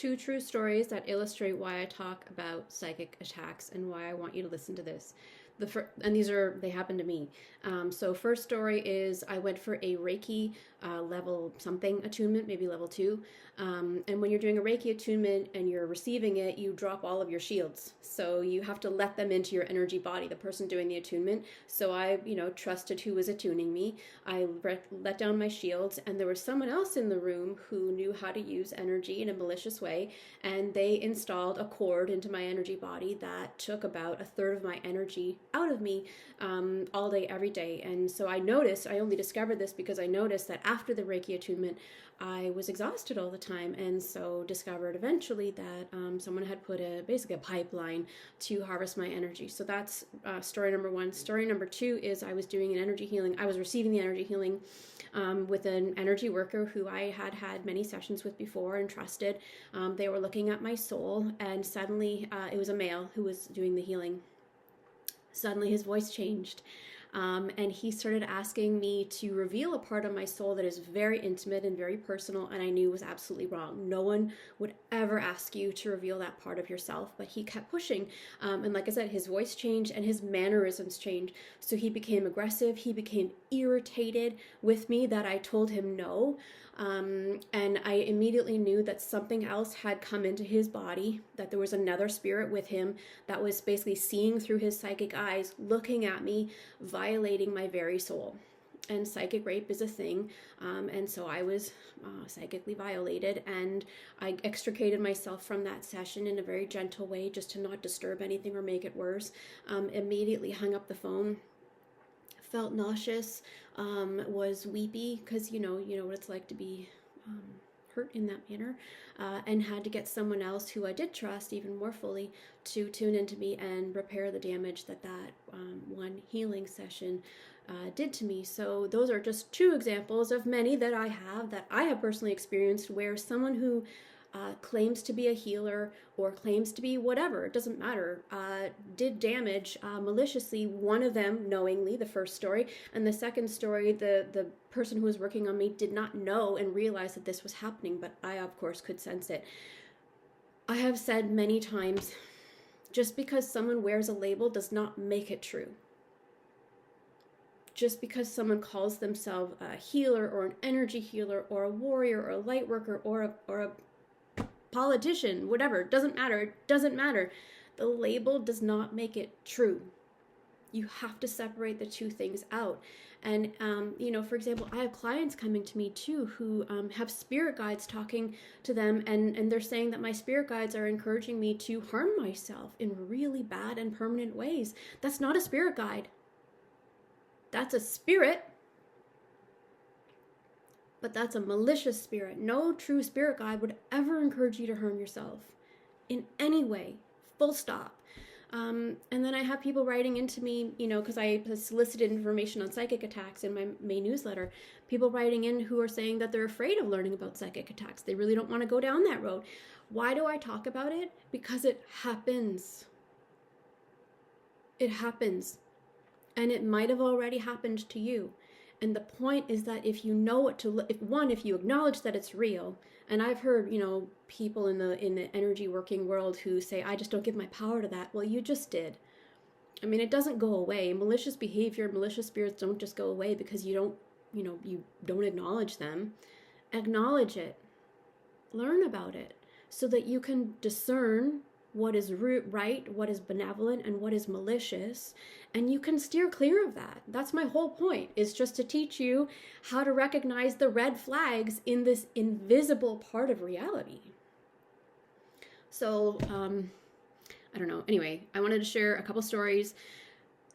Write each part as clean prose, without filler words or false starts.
two true stories that illustrate why I talk about psychic attacks and why I want you to listen to this. And they happened to me. So first story is I went for a Reiki level something attunement, maybe level 2. And when you're doing a Reiki attunement and you're receiving it, you drop all of your shields. So you have to let them into your energy body, the person doing the attunement. So I, trusted who was attuning me. I let down my shields, and there was someone else in the room who knew how to use energy in a malicious way, and they installed a cord into my energy body that took about a third of my energy out of me all day, every day. And so I only discovered this because I noticed that after the Reiki attunement, I was exhausted all the time, and so discovered eventually that someone had put basically a pipeline to harvest my energy. So that's story number 1. Story number 2 is I was doing an energy healing. I was receiving the energy healing with an energy worker who I had many sessions with before and trusted. They were looking at my soul, and suddenly it was a male who was doing the healing. Suddenly his voice changed. And he started asking me to reveal a part of my soul that is very intimate and very personal, and I knew was absolutely wrong. No one would ever ask you to reveal that part of yourself, but he kept pushing. And like I said, his voice changed and his mannerisms changed. So he became aggressive. He became irritated with me that I told him no. And I immediately knew that something else had come into his body, that there was another spirit with him that was basically seeing through his psychic eyes, looking at me, violating my very soul. And psychic rape is a thing, and so I was psychically violated, and I extricated myself from that session in a very gentle way, just to not disturb anything or make it worse. Immediately hung up the phone, felt nauseous, was weepy, because you know what it's like to be hurt in that manner, and had to get someone else who I did trust even more fully to tune into me and repair the damage that one healing session did to me. So those are just 2 examples of many that I have personally experienced, where someone who claims to be a healer or claims to be whatever, it doesn't matter, did damage maliciously. One of them knowingly, the first story, and the second story, the person who was working on me did not know and realize that this was happening, but I of course could sense it. I have said many times, just because someone wears a label does not make it true. Just because someone calls themselves a healer or an energy healer or a warrior or a light worker or a politician, whatever, it doesn't matter. The label does not make it true. You have to separate the 2 things out. And for example, I have clients coming to me too who have spirit guides talking to them, and they're saying that my spirit guides are encouraging me to harm myself in really bad and permanent ways. That's not a spirit guide. That's a spirit, but that's a malicious spirit. No true spirit guide would ever encourage you to harm yourself in any way, full stop. And then I have people writing into me, because I solicited information on psychic attacks in my main newsletter, people writing in who are saying that they're afraid of learning about psychic attacks. They really don't want to go down that road. Why do I talk about it? Because it happens. It happens. And it might have already happened to you. And the point is that if you know what to look, if you acknowledge that it's real, and I've heard, people in the energy working world who say, I just don't give my power to that. Well, you just did. I mean, it doesn't go away. Malicious behavior, malicious spirits don't just go away because you don't acknowledge them. Acknowledge it. Learn about it so that you can discern what is right, what is benevolent, and what is malicious, and you can steer clear of that. That's my whole point, is just to teach you how to recognize the red flags in this invisible part of reality. So, I don't know. Anyway, I wanted to share a couple stories,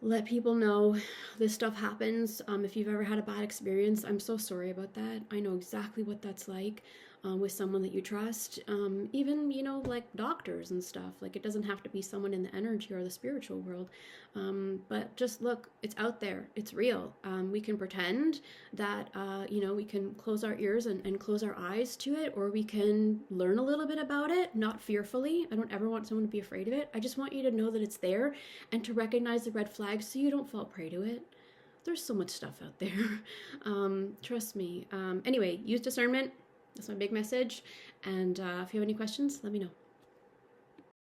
let people know this stuff happens. If you've ever had a bad experience, I'm so sorry about that. I know exactly what that's like. With someone that you trust, even, like doctors and stuff. Like, it doesn't have to be someone in the energy or the spiritual world. But just look, it's out there. It's real. We can pretend that, we can close our ears and close our eyes to it, or we can learn a little bit about it, not fearfully. I don't ever want someone to be afraid of it. I just want you to know that it's there and to recognize the red flags so you don't fall prey to it. There's so much stuff out there. Trust me. Anyway, use discernment. That's my big message. And if you have any questions, let me know.